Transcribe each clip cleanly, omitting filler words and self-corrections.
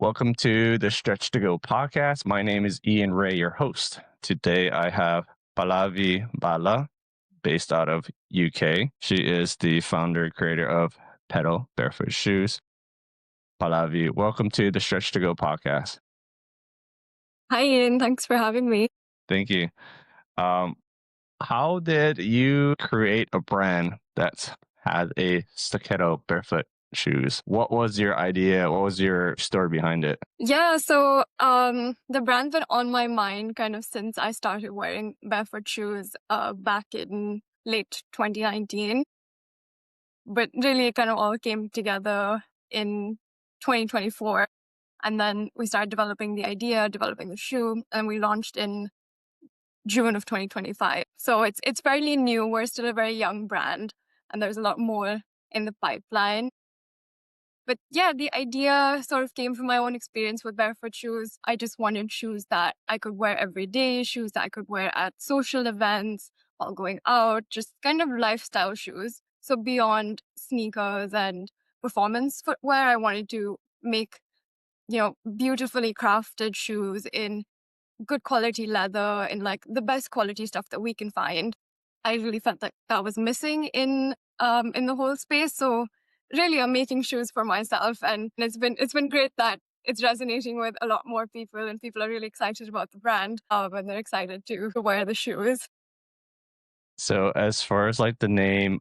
Welcome to the Stretch to Go podcast. My name is Ian Ray, your host. Today I have Pallavi Bhalla, based out of UK. She is the founder and creator of Paidal Barefoot Shoes. Pallavi, welcome to the Stretch to Go podcast. Hi, Ian. Thanks for having me. Thank you. How did you create a brand that had a Sacchetto barefoot shoes? What was your idea? What was your story behind it? Yeah, the brand's been on my mind kind of since I started wearing barefoot shoes back in late 2019. But really, it kind of all came together in 2024. And then we started developing the idea, developing the shoe, and we launched in June of 2025. So it's fairly new. We're still a very young brand, and there's a lot more in the pipeline. But yeah, the idea sort of came from my own experience with barefoot shoes. I just wanted shoes that I could wear every day, shoes that I could wear at social events while going out, just kind of lifestyle shoes. So beyond sneakers and performance footwear, I wanted to make, beautifully crafted shoes in good quality leather and like the best quality stuff that we can find. I really felt like that was missing in the whole space. So really, I'm making shoes for myself, and it's been great that it's resonating with a lot more people, and people are really excited about the brand, and they're excited to wear the shoes. So as far as like the name,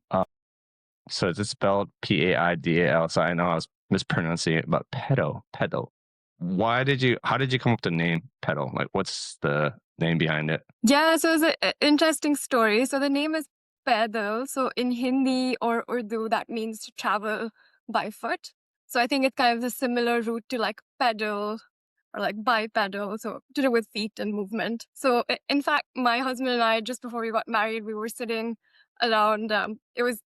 so it's spelled Paidal. So I know I was mispronouncing it, but pedal. How did you come up with the name pedal? Like, what's the name behind it? Yeah, so it's an interesting story. So the name is Paidal. So in Hindi or Urdu, that means to travel by foot. So I think it's kind of a similar route to like pedal or like bipedal, so to do with feet and movement. So in fact, my husband and I, just before we got married, we were sitting around, it was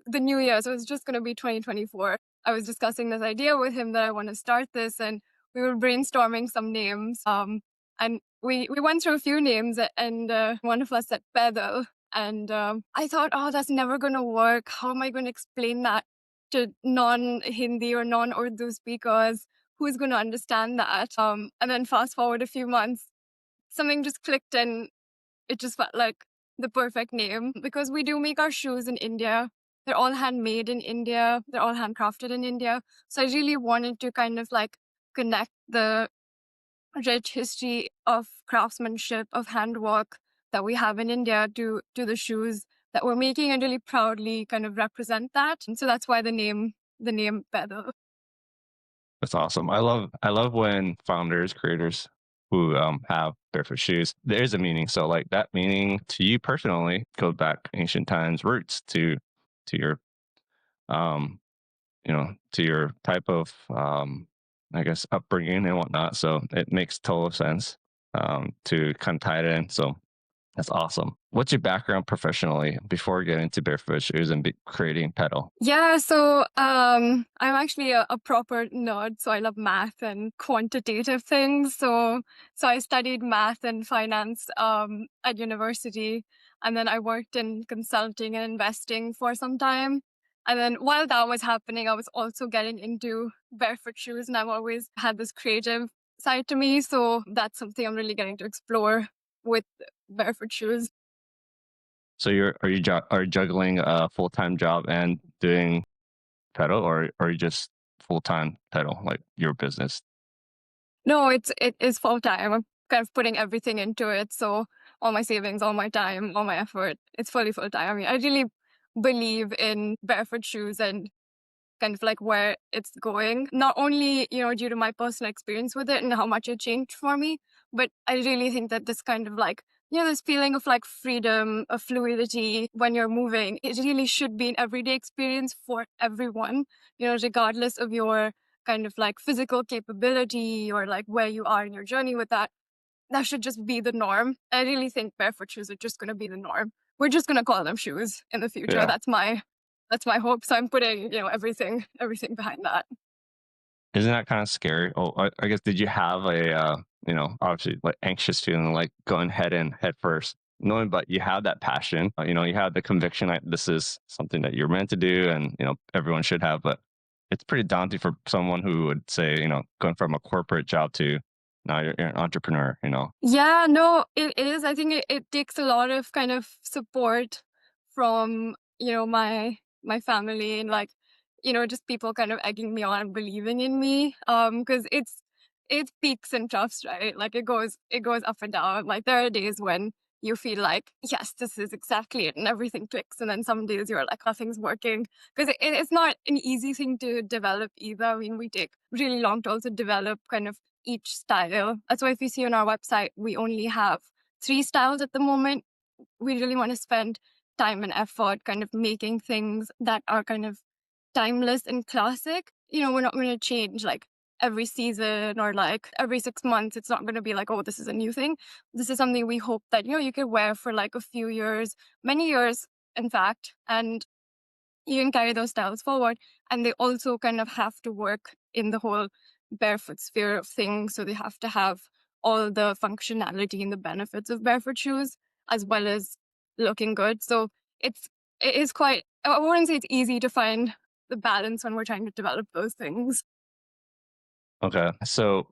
the new year, so it was just going to be 2024. I was discussing this idea with him that I want to start this, and we were brainstorming some names. And we went through a few names, and one of us said Pedal. And I thought, oh, that's never going to work. How am I going to explain that to non-Hindi or non-Urdu speakers? Who's going to understand that? And then fast forward a few months, something just clicked, and it just felt like the perfect name because we do make our shoes in India. They're all handmade in India. They're all handcrafted in India. So I really wanted to kind of like connect the rich history of craftsmanship, of handwork that we have in India to the shoes that we're making and really proudly kind of represent that. And so that's why the name Pedal. That's awesome. I love when founders, creators who have barefoot shoes. There's a meaning. So like that meaning to you personally goes back ancient times, roots to your um to your type of I guess upbringing and whatnot. So it makes total sense to kind of tie it in. So that's awesome. What's your background professionally before getting into barefoot shoes and creating pedal? Yeah, so I'm actually a proper nerd, so I love math and quantitative things. So I studied math and finance at university, and then I worked in consulting and investing for some time. And then while that was happening, I was also getting into barefoot shoes, and I've always had this creative side to me. So that's something I'm really getting to explore with barefoot shoes. So are you juggling a full time job and doing pedal, or are you just full time pedal like your business? No, it is full time. I'm kind of putting everything into it. So all my savings, all my time, all my effort, it's fully full time. I mean, I really believe in barefoot shoes and kind of like where it's going. Not only, due to my personal experience with it and how much it changed for me, but I really think that this kind of like, this feeling of like freedom, of fluidity when you're moving, it really should be an everyday experience for everyone, regardless of your kind of like physical capability or like where you are in your journey with that. That should just be the norm. I really think barefoot shoes are just going to be the norm. We're just going to call them shoes in the future. Yeah. That's my hope. So I'm putting, everything behind that. Isn't that kind of scary? Oh, I guess, did you have a, obviously like anxious feeling like going head first, knowing, but you have that passion, you have the conviction that this is something that you're meant to do and, everyone should have, but it's pretty daunting for someone who would say, going from a corporate job to now you're an entrepreneur, you know? Yeah, no, it is. I think it takes a lot of kind of support from, my family and like, just people kind of egging me on and believing in me. Because it's peaks and troughs, right? Like it goes up and down. Like there are days when you feel like, yes, this is exactly it, and everything clicks. And then some days you're like, nothing's working. Because it's not an easy thing to develop either. I mean, we take really long to also develop kind of each style. That's why if you see on our website, we only have 3 styles at the moment. We really want to spend time and effort kind of making things that are kind of timeless and classic. We're not going to change like every season or like every 6 months. It's not going to be like, oh, this is a new thing. This is something we hope that, you could wear for like a few years, many years, in fact. And you can carry those styles forward. And they also kind of have to work in the whole barefoot sphere of things. So they have to have all the functionality and the benefits of barefoot shoes, as well as looking good. So it is quite, I wouldn't say it's easy to find the balance when we're trying to develop those things. Okay. So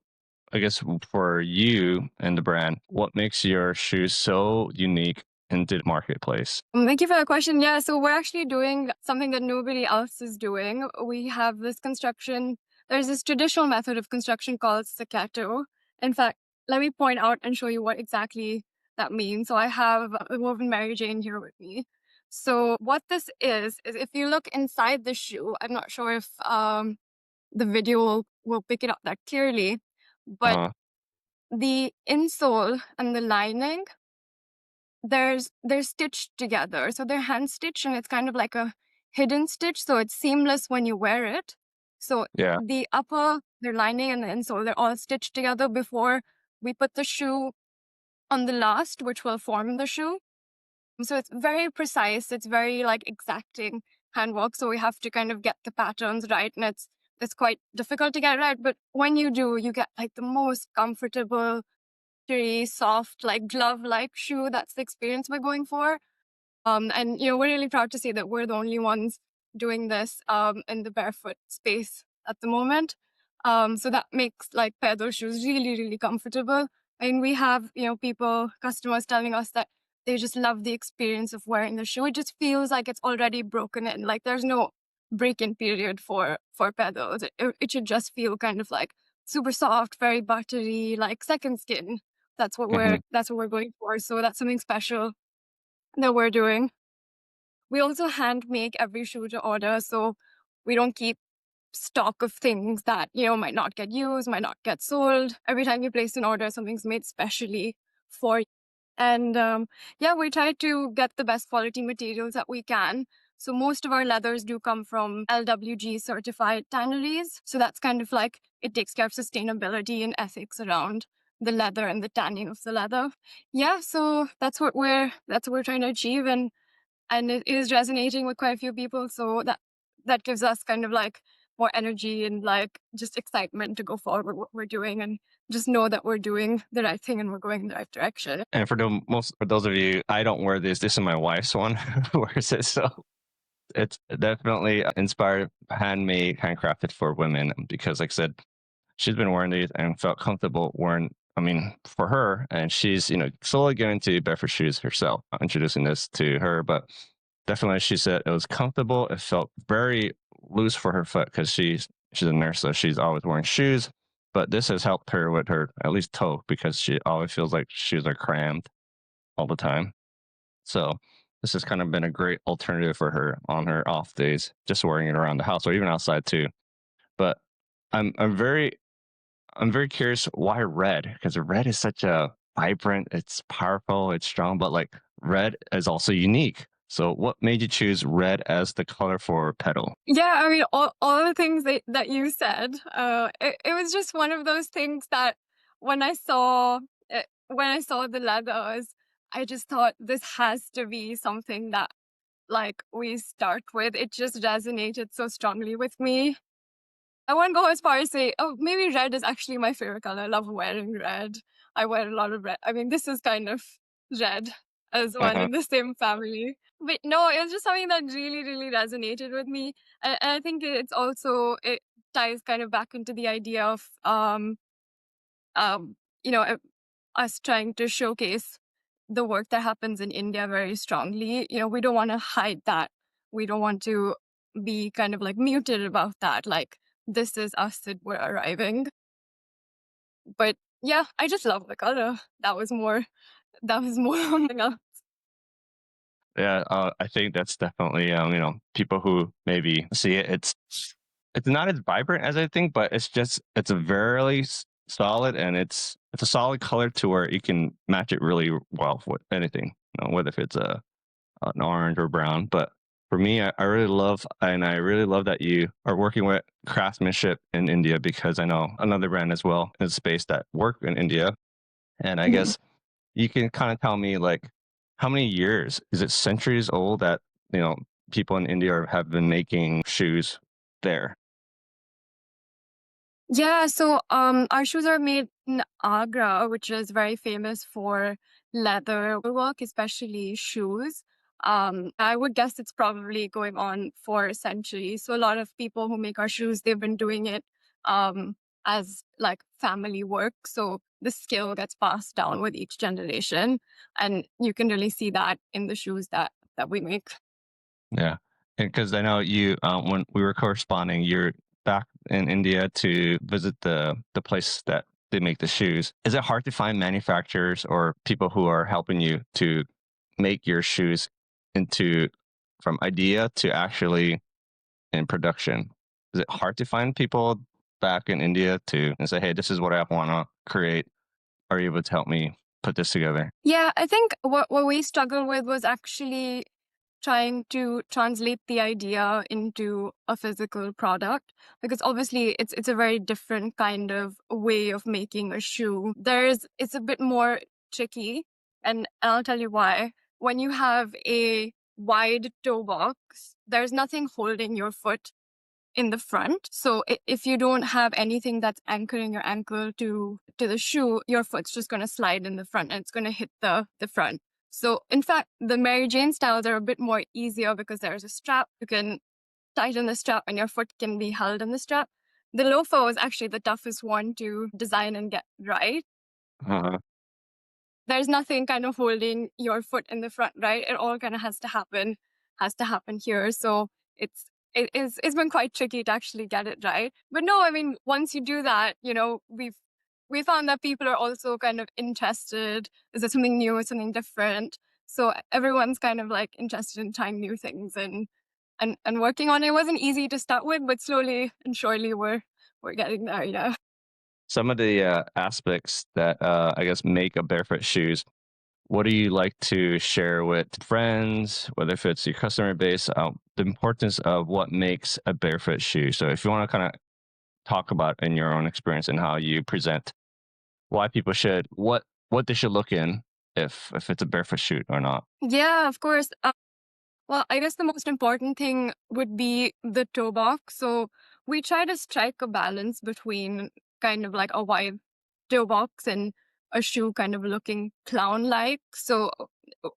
I guess for you and the brand, what makes your shoes so unique in the marketplace? Thank you for the question. Yeah, so we're actually doing something that nobody else is doing. We have this construction, there's this traditional method of construction called Sacchetto. In fact, let me point out and show you what exactly that means. So I have a woven Mary Jane here with me. So what this is if you look inside the shoe, I'm not sure if the video will pick it up that clearly, but Uh, the insole and the lining, they're stitched together. So they're hand stitched and it's kind of like a hidden stitch. So it's seamless when you wear it. So yeah. the upper, the lining and the insole, they're all stitched together before we put the shoe on the last, which will form the shoe. So it's very precise. It's very like exacting handwork. So we have to kind of get the patterns right. And it's quite difficult to get right. But when you do, you get like the most comfortable, very soft, like glove-like shoe. That's the experience we're going for. And we're really proud to say that we're the only ones doing this in the barefoot space at the moment. So that makes like Paidal shoes really, really comfortable. And we have, customers telling us that they just love the experience of wearing the shoe. It just feels like it's already broken in. Like there's no break-in period for pedals. It should just feel kind of like super soft, very buttery, like second skin. Hmm. That's what we're going for. So that's something special that we're doing. We also hand make every shoe to order, so we don't keep stock of things that, might not get used, might not get sold. Every time you place an order, something's made specially for you. And yeah, we try to get the best quality materials that we can. So most of our leathers do come from LWG certified tanneries. So that's kind of like it takes care of sustainability and ethics around the leather and the tanning of the leather. Yeah, so that's what we're trying to achieve, and it is resonating with quite a few people. So that gives us kind of like more energy and like just excitement to go forward with what we're doing and just know that we're doing the right thing and we're going in the right direction. And for those of you, I don't wear this. This is my wife's one who wears it. So it's definitely inspired, handmade, handcrafted for women because, like I said, she's been wearing these and felt comfortable wearing. I mean, for her, and she's slowly getting into barefoot shoes herself. I'm introducing this to her, but definitely she said it was comfortable. It felt very loose for her foot because she's a nurse, so she's always wearing shoes. But this has helped her with her at least toe because she always feels like shoes are crammed all the time. So this has kind of been a great alternative for her on her off days, just wearing it around the house or even outside too. But I'm very curious why red because red is such a vibrant, it's powerful, it's strong, but like red is also unique. So what made you choose red as the color for pedal? Yeah, I mean, all the things that you said, it was just one of those things that when I saw when I saw the leathers, I just thought this has to be something that like we start with. It just resonated so strongly with me. I won't go as far as say, oh, maybe red is actually my favorite color. I love wearing red. I wear a lot of red. I mean, this is kind of red. as one Uh-huh. in the same family. But no, it was just something that really, really resonated with me. And I think it's also, it ties kind of back into the idea of, um, you know, us trying to showcase the work that happens in India very strongly. We don't want to hide that. We don't want to be kind of like muted about that. Like, this is us that we're arriving. But yeah, I just love the color. That was more something else. Yeah, I think that's definitely people who maybe see it. It's not as vibrant as I think, but it's a very solid, and it's a solid color to where you can match it really well with anything. Whether if it's a an orange or brown. But for me, I really love that you are working with craftsmanship in India, because I know another brand as well in space that work in India, and I Mhm. guess you can kind of tell me, like, how many years is it, centuries old, that you know people in India have been making shoes there? Yeah, so our shoes are made in Agra, which is very famous for leather work, especially shoes. I would guess it's probably going on for centuries. So a lot of people who make our shoes, they've been doing it um, as like family work. So the skill gets passed down with each generation, and you can really see that in the shoes that we make. Yeah, because I know you, when we were corresponding, you're back in India to visit the place that they make the shoes. Is it hard to find manufacturers or people who are helping you to make your shoes into from idea to actually in production? Is it hard to find people back in India to and say, "Hey, this is what I want to create. Are you able to help me put this together?" Yeah, I think what we struggled with was actually trying to translate the idea into a physical product, because obviously it's a very different kind of way of making a shoe. It's a bit more tricky, and I'll tell you why. When you have a wide toe box, there's nothing holding your foot in the front. So if you don't have anything that's anchoring your ankle to the shoe, your foot's just going to slide in the front and it's going to hit the front. So in fact, the Mary Jane styles are a bit more easier because there's a strap. You can tighten the strap and your foot can be held in the strap. The loafer was actually the toughest one to design and get right. Uh, There's nothing kind of holding your foot in the front, right? It all kind of has to happen here. So it's been quite tricky to actually get it right. But no, I mean, once you do that, we found that people are also kind of interested. Is there something new, something different? So everyone's kind of like interested in trying new things and working on it. It wasn't easy to start with, but slowly and surely we're getting there, some of the aspects that I guess make a barefoot shoes. What do you like to share with friends, whether if it's your customer base, the importance of what makes a barefoot shoe? So if you want to kind of talk about in your own experience and how you present why people should, what they should look in if it's a barefoot shoe or not. Yeah, of course. Well, I guess the most important thing would be the toe box. So we try to strike a balance between kind of like a wide toe box and a shoe kind of looking clown like. So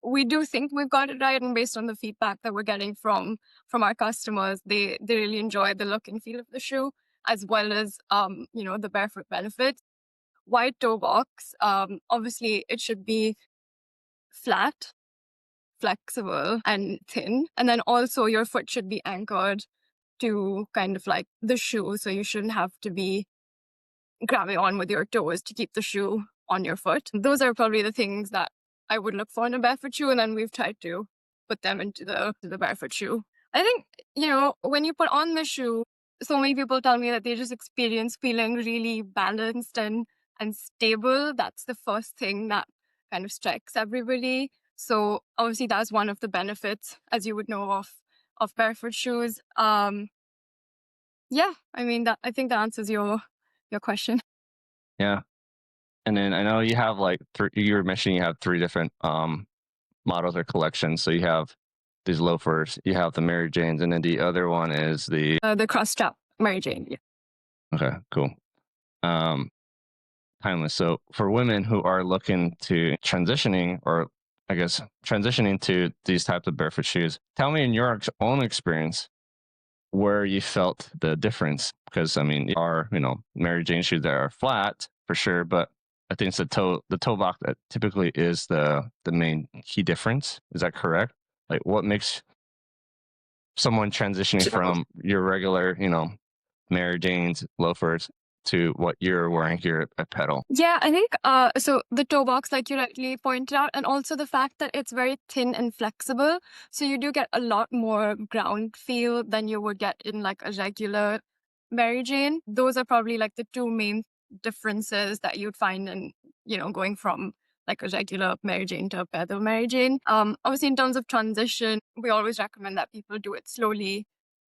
we do think we've got it right, and based on the feedback that we're getting from our customers, they really enjoy the look and feel of the shoe, as well as the barefoot benefits. Wide toe box, obviously it should be flat, flexible and thin. And then also your foot should be anchored to kind of like the shoe. So you shouldn't have to be grabbing on with your toes to keep the shoe on your foot. Those are probably the things that I would look for in a barefoot shoe. And then we've tried to put them into the barefoot shoe. I think, when you put on the shoe, so many people tell me that they just experience feeling really balanced and stable. That's the first thing that kind of strikes everybody. So obviously that's one of the benefits, as you would know, of barefoot shoes. Yeah, I mean that I think that answers your question. Yeah. And then I know you have like three, you were mentioning you have three different models or collections. So you have these loafers, you have the Mary Janes, and then the other one is the The cross strap Mary Jane. Yeah. okay, cool. Um, Timeless. So for women who are looking to transitioning or I guess transitioning to these types of barefoot shoes, tell me in your own experience where you felt the difference. Because I mean, there are Mary Jane shoes that are flat for sure, but I think it's the toe box that typically is the main key difference. Is that correct? Like, what makes someone transitioning from your regular, Mary Jane's loafers to what you're wearing here at Pedal? Yeah, I think so the toe box, like you rightly pointed out, and also the fact that it's very thin and flexible. So you do get a lot more ground feel than you would get in like a regular Mary Jane. Those are probably like the two main differences that you'd find in, going from like a regular Mary Jane to a Pedal Mary Jane. Obviously in terms of transition, we always recommend that people do it slowly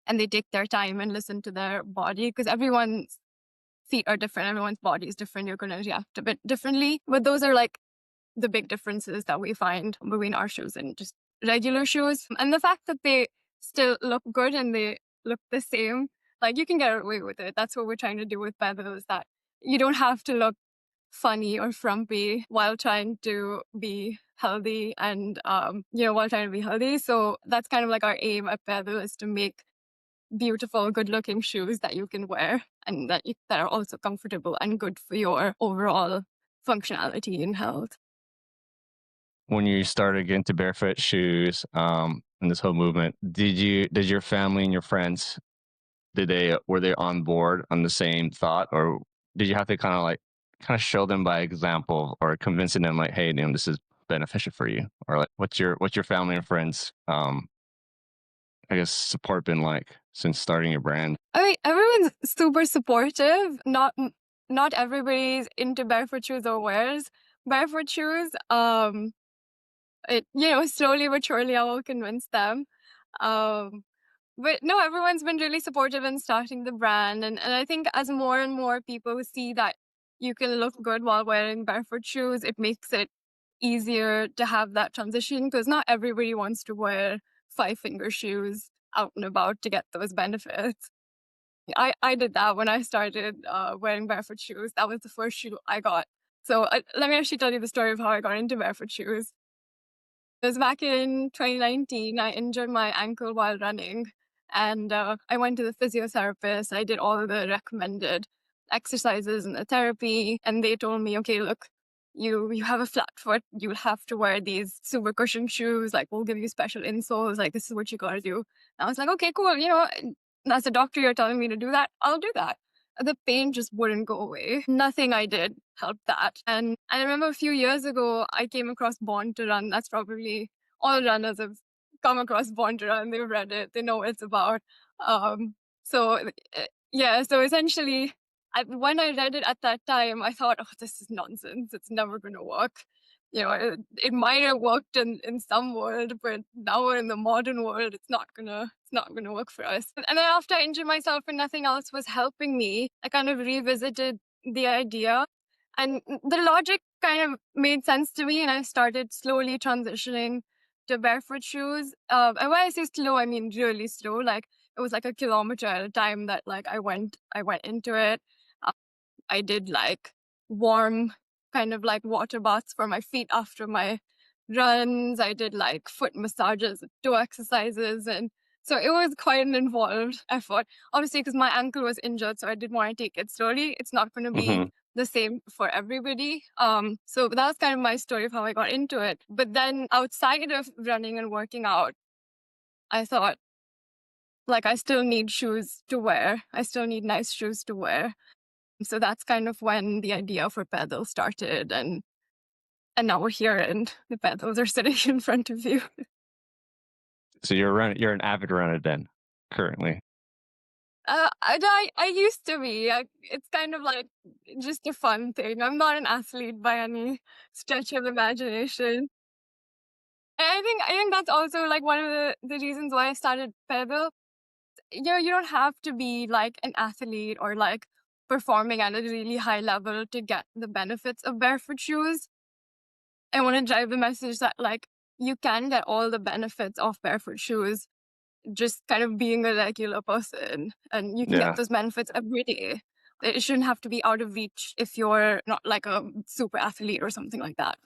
and they take their time and listen to their body, because everyone's feet are different, everyone's body is different, you're going to react a bit differently. But those are like the big differences that we find between our shoes and just regular shoes. And the fact that they still look good and they look the same, like you can get away with it. That's what we're trying to do with Paddle, is that you don't have to look funny or frumpy while trying to be healthy and while trying to be healthy. So that's kind of like our aim at Paddle, is to make beautiful, good-looking shoes that you can wear and that are also comfortable and good for your overall functionality and health. When you started getting to barefoot shoes, and this whole movement, did your family and your friends, were they on board on the same thought, or did you have to kind of show them by example, or convincing them like, hey, this is beneficial for you, or like what's your family and friends, I guess, support been like since starting your brand? I mean, everyone's super supportive. Not everybody's into barefoot shoes or wears barefoot shoes. Slowly but surely I will convince them. Um, but no, everyone's been really supportive in starting the brand. And I think as more and more people see that you can look good while wearing barefoot shoes, it makes it easier to have that transition, because not everybody wants to wear five finger shoes out and about to get those benefits. I did that when I started wearing barefoot shoes. That was the first shoe I got. So let me actually tell you the story of how I got into barefoot shoes. It was back in 2019. I injured my ankle while running, and I went to the physiotherapist. I did all of the recommended exercises and the therapy, and they told me, okay, look, you have a flat foot. You'll have to wear these super cushion shoes. Like, we'll give you special insoles. Like, this is what you gotta do. And I was like, okay, cool. As a doctor, you're telling me to do that. I'll do that. The pain just wouldn't go away. Nothing I did helped that. And I remember a few years ago, I came across Born to Run. That's probably all runners have come across Born to Run. They've read it. They know what it's about. So essentially, when I read it at that time, I thought, oh, this is nonsense. It's never going to work. It might have worked in some world, but now we're in the modern world. It's not gonna work for us. And then after I injured myself and nothing else was helping me, I kind of revisited the idea, and the logic kind of made sense to me, and I started slowly transitioning to barefoot shoes. And when I say slow, I mean really slow. Like, it was like a kilometer at a time that like I went into it. I did like warm kind of like water baths for my feet after my runs. I did like foot massages, toe exercises. And so it was quite an involved effort. Obviously, because my ankle was injured, so I did want to take it slowly. It's not going to be Hmm. the same for everybody. So that was kind of my story of how I got into it. But then outside of running and working out, I thought, like, I still need shoes to wear. I still need nice shoes to wear. So that's kind of when the idea for pedals started, and now we're here and the pedals are sitting in front of you. So you're an avid runner then, currently. I used to be. It's kind of like just a fun thing. I'm not an athlete by any stretch of imagination. And I think that's also like one of the reasons why I started pedal. You don't have to be like an athlete or like performing at a really high level to get the benefits of barefoot shoes. I want to drive the message that like you can get all the benefits of barefoot shoes just kind of being a regular person, and you can get Yeah, those benefits every day. It shouldn't have to be out of reach if you're not like a super athlete or something like that.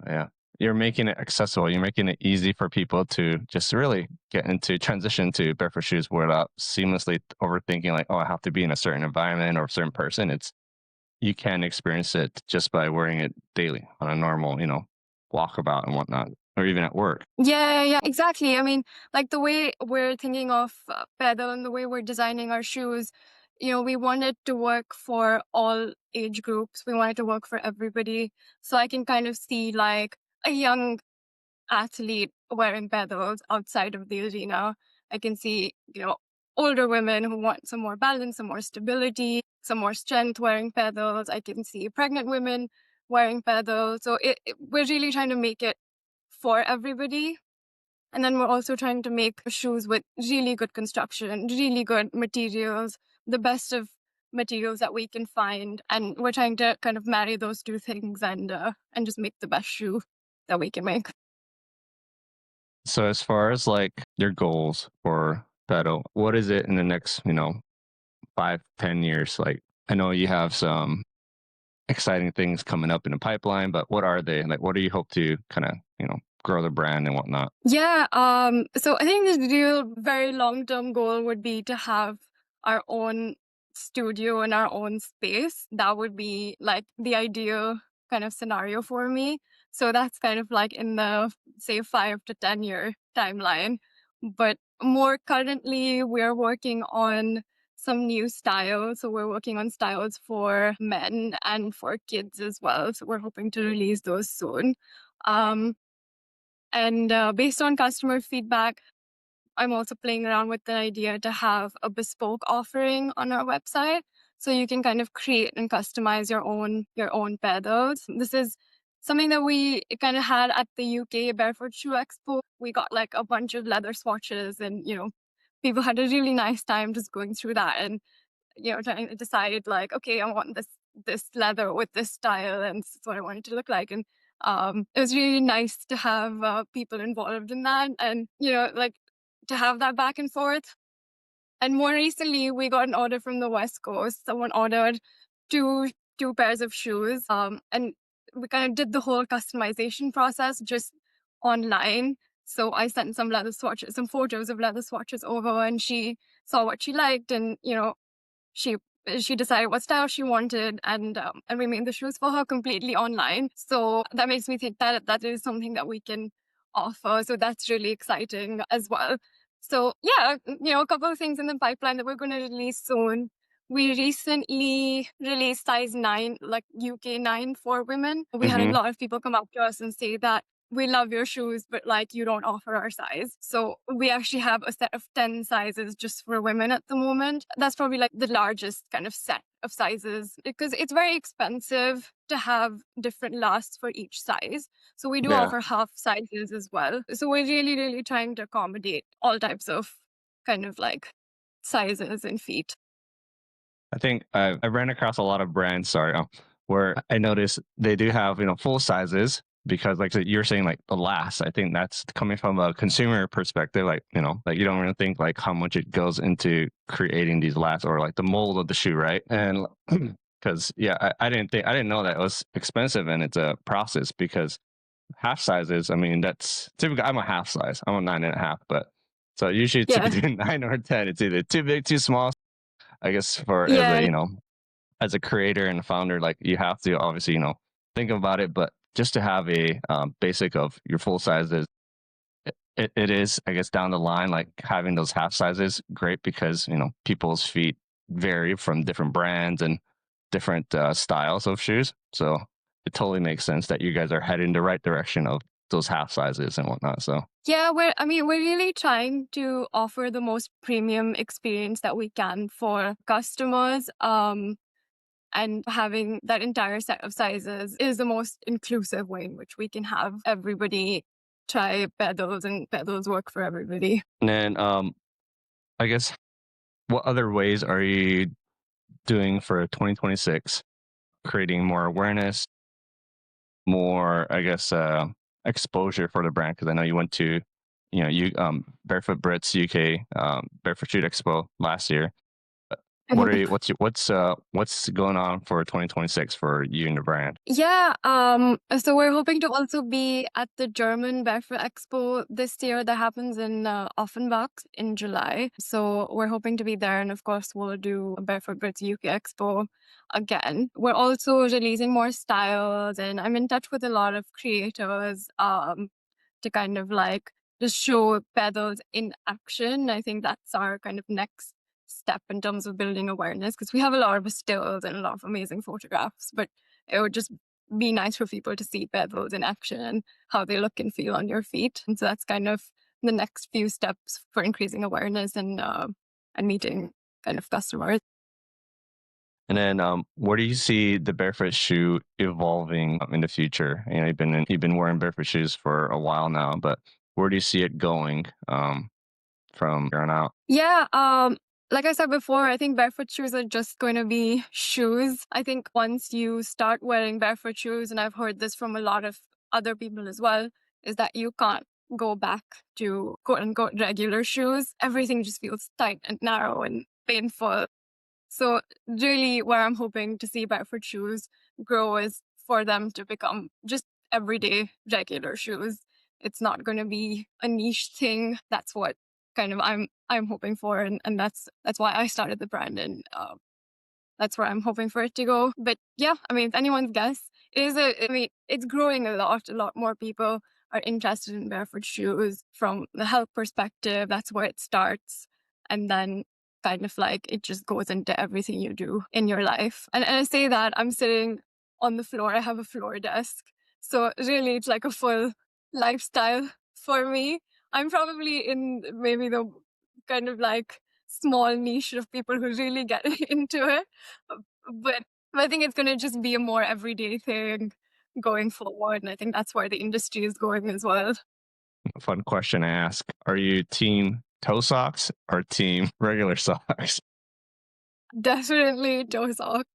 yeah. you're making it accessible. You're making it easy for people to just really get into transition to barefoot shoes without seamlessly overthinking like, oh, I have to be in a certain environment or a certain person. It's you can experience it just by wearing it daily on a normal, walkabout and whatnot, or even at work. Yeah, exactly. I mean, like the way we're thinking of Pedal and the way we're designing our shoes, we want it to work for all age groups. We want it to work for everybody. So I can kind of see like a young athlete wearing pedals outside of the arena. I can see, older women who want some more balance, some more stability, some more strength wearing pedals. I can see pregnant women wearing pedals. So we're really trying to make it for everybody. And then we're also trying to make shoes with really good construction, really good materials, the best of materials that we can find. And we're trying to kind of marry those two things and just make the best shoe that we can make. So as far as like your goals for Pedal, what is it in the next, 5, 10 years? Like I know you have some exciting things coming up in the pipeline, but what are they? Like what do you hope to kind of, grow the brand and whatnot? Yeah, so I think the real very long-term goal would be to have our own studio and our own space. That would be like the ideal kind of scenario for me. So that's kind of like in the say 5 to 10 year timeline. But more currently, we're working on some new styles. So we're working on styles for men and for kids as well. So we're hoping to release those soon. Um, and based on customer feedback, I'm also playing around with the idea to have a bespoke offering on our website. So you can kind of create and customize your own pedals. This is something that we kind of had at the UK Barefoot Shoe Expo. We got like a bunch of leather swatches and people had a really nice time just going through that and trying to decide like, okay, I want this leather with this style, and this is what I want it to look like. And it was really nice to have people involved in that, and like to have that back and forth. And more recently, we got an order from the West Coast. Someone ordered two two pairs of shoes, and we kind of did the whole customization process just online. So I sent some leather swatches, some photos of leather swatches over, and she saw what she liked, and she she decided what style she wanted, and we made the shoes for her completely online. So that makes me think that that is something that we can offer. So that's really exciting as well. So yeah, a couple of things in the pipeline that we're going to release soon. We recently released size 9, like UK 9 for women. We had a Hmm. lot of people come up to us and say that we love your shoes, but like you don't offer our size. So we actually have a set of 10 sizes just for women at the moment. That's probably like the largest kind of set of sizes because it's very expensive to have different lasts for each size. So we do Yeah. offer half sizes as well. So we're really, really trying to accommodate all types of kind of like sizes and feet. I think I ran across a lot of brands, sorry, where I noticed they do have, full sizes because like you're saying, like the last, I think that's coming from a consumer perspective, like, like you don't really think like how much it goes into creating these lasts or like the mold of the shoe, right? And because yeah, I didn't know that it was expensive and it's a process because half sizes, I mean, that's typically I'm a half size. I'm a 9.5, but so usually it's Yeah. between 9 or 10. It's either too big, too small. I guess for as a Yeah. as a creator and a founder, like you have to obviously think about it, but just to have a basic of your full sizes, it is I guess down the line like having those half sizes great because people's feet vary from different brands and different styles of shoes, so it totally makes sense that you guys are heading the right direction of those half sizes and whatnot. So Yeah, we're really trying to offer the most premium experience that we can for customers. And having that entire set of sizes is the most inclusive way in which we can have everybody try pedals and pedals work for everybody. and then I guess what other ways are you doing for 2026 creating more awareness, more, I guess, exposure for the brand? Because I know you went to, you Barefoot Brits UK Barefoot Shoot Expo last year. what's going on for 2026 for you and the brand? Yeah, so we're hoping to also be at the German Barefoot Expo this year that happens in Offenbach in July. So we're hoping to be there, and of course we'll do a Barefoot Brits UK Expo again. We're also releasing more styles, and I'm in touch with a lot of creators to kind of like just show pedals in action. I think that's our kind of next step in terms of building awareness, because we have a lot of stills and a lot of amazing photographs, but it would just be nice for people to see pedals in action and how they look and feel on your feet. And so that's kind of the next few steps for increasing awareness and meeting kind of customers. And then, where do you see the barefoot shoe evolving in the future? You know, you've been wearing barefoot shoes for a while now, but where do you see it going from here on out? Yeah, like I said before, I think barefoot shoes are just going to be shoes. I think once you start wearing barefoot shoes, and I've heard this from a lot of other people as well, is that you can't go back to quote unquote regular shoes. Everything just feels tight and narrow and painful. So really where I'm hoping to see barefoot shoes grow is for them to become just everyday regular shoes. It's not going to be a niche thing. That's what kind of I'm hoping for, and that's why I started the brand, and that's where I'm hoping for it to go. But yeah, I mean, it's anyone's guess. I mean, it's growing a lot. A lot more people are interested in barefoot shoes from the health perspective. That's where it starts. And then kind of like it just goes into everything you do in your life. And I say that I'm sitting on the floor. I have a floor desk. So really it's like a full lifestyle for me. I'm probably in maybe the kind of like small niche of people who really get into it. Uh, But I think it's going to just be a more everyday thing going forward. And I think that's where the industry is going as well. A fun question to ask: are you team toe socks or team regular socks? Definitely toe sock.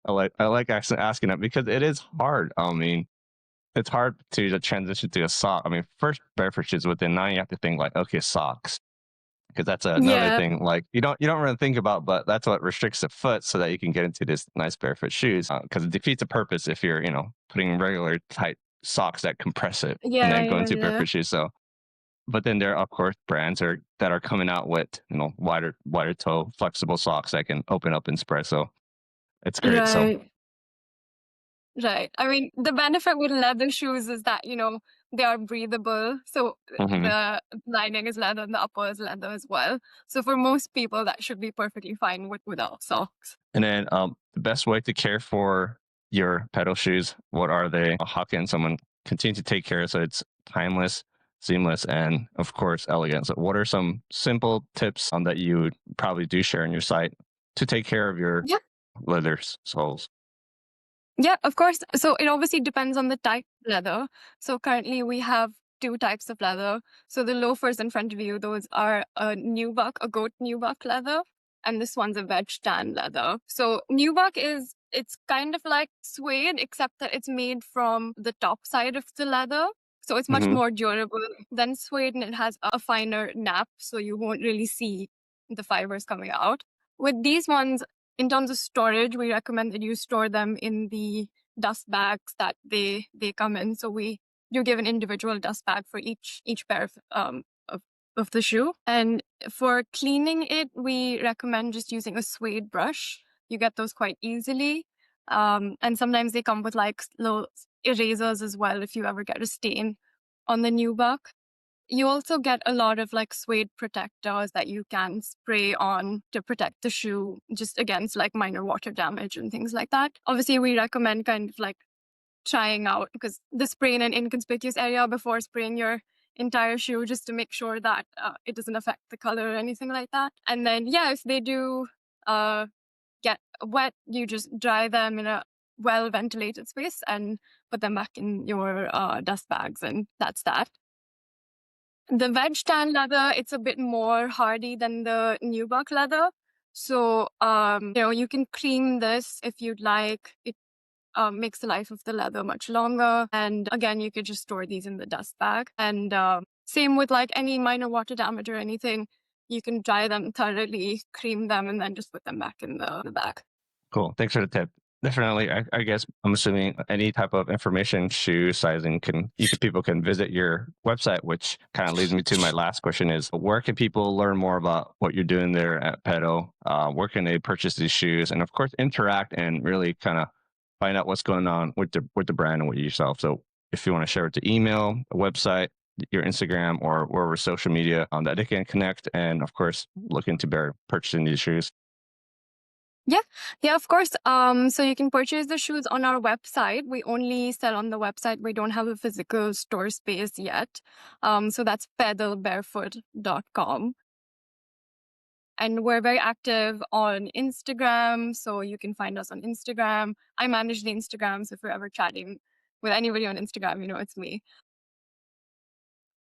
I like actually asking that because it is hard. I mean, it's hard to transition to a sock. I mean, first barefoot shoes, but then now you have to think like, okay, socks, because that's another Yeah, thing. Like you don't really think about, but that's what restricts the foot so that you can get into this nice barefoot shoes. Because it defeats the purpose if you're putting regular tight socks that compress it and yeah, then go yeah, into yeah. barefoot shoes. So, but then there are of course brands that are coming out with wider toe flexible socks that can open up and spread. So it's great. So. Right. Right. I mean, the benefit with leather shoes is that, they are breathable. So Mhm. the lining is leather and the upper is leather as well. So for most people, that should be perfectly fine without socks. And then the best way to care for your pedal shoes, what are they? How can someone continue to take care so it's timeless, seamless, and of course elegant? So what are some simple tips that you would probably do share on your site to take care of your Yeah. leather soles? Yeah, of course. So it obviously depends on the type of leather. So currently we have two types of leather. So the loafers in front of you, those are a goat nubuck leather, and this one's a veg tan leather. So nubuck it's kind of like suede, except that it's made from the top side of the leather. So it's much Hmm. more durable than suede, and it has a finer nap, so you won't really see the fibers coming out. With these ones, in terms of storage, we recommend that you store them in the dust bags that they come in. So we do give an individual dust bag for each pair of the shoe. And for cleaning it, we recommend just using a suede brush. You get those quite easily. And sometimes they come with like little erasers as well if you ever get a stain on the new buck. You also get a lot of like suede protectors that you can spray on to protect the shoe just against like minor water damage and things like that. Obviously, we recommend kind of like trying out because the spray in an inconspicuous area before spraying your entire shoe just to make sure that it doesn't affect the color or anything like that. And then, yeah, if they do uh, get wet, you just dry them in a well ventilated space and put them back in your dust bags, and that's that. The veg tan leather, it's a bit more hardy than the nubuck leather. So, you can cream this if you'd like. It makes the life of the leather much longer. And again, you could just store these in the dust bag. And same with like any minor water damage or anything, You can dry them thoroughly, cream them, and then just put them back in the bag. Cool. Thanks for the tip. Definitely. I guess I'm assuming any type of information, shoe sizing people can visit your website, which kind of leads me to my last question is where can people learn more about what you're doing there at Pedo? Where can they purchase these shoes? And of course, interact and really kind of find out what's going on with the brand and with yourself. So if you want to share it to email, a website, your Instagram or wherever social media that they can connect and of course look into purchasing these shoes. Yeah, yeah, of course. So you can purchase the shoes on our website. We only sell on the website. We don't have a physical store space yet. So that's paidalbarefoot.com. And we're very active on Instagram. So you can find us on Instagram. I manage the Instagram. So if you're ever chatting with anybody on Instagram, you know, it's me.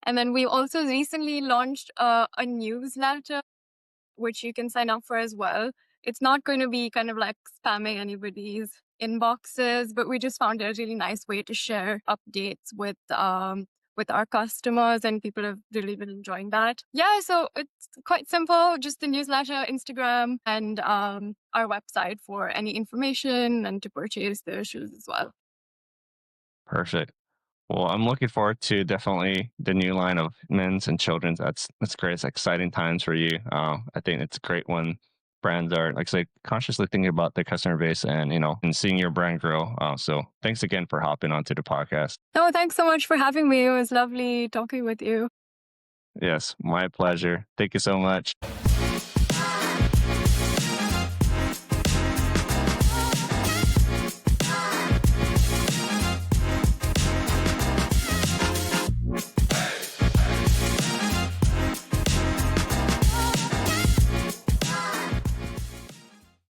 And then we also recently launched a newsletter, which you can sign up for as well. It's not going to be kind of like spamming anybody's inboxes, but we just found it a really nice way to share updates with our customers, and people have really been enjoying that. Yeah, so it's quite simple, just the newsletter, Instagram, and our website for any information and to purchase the shoes as well. Perfect. Well, I'm looking forward to definitely the new line of men's and children's. That's great. It's exciting times for you. I think it's great when brands are like say consciously thinking about their customer base and and seeing your brand grow. So thanks again for hopping onto the podcast. No, thanks so much for having me. It was lovely talking with you. Yes, my pleasure. Thank you so much.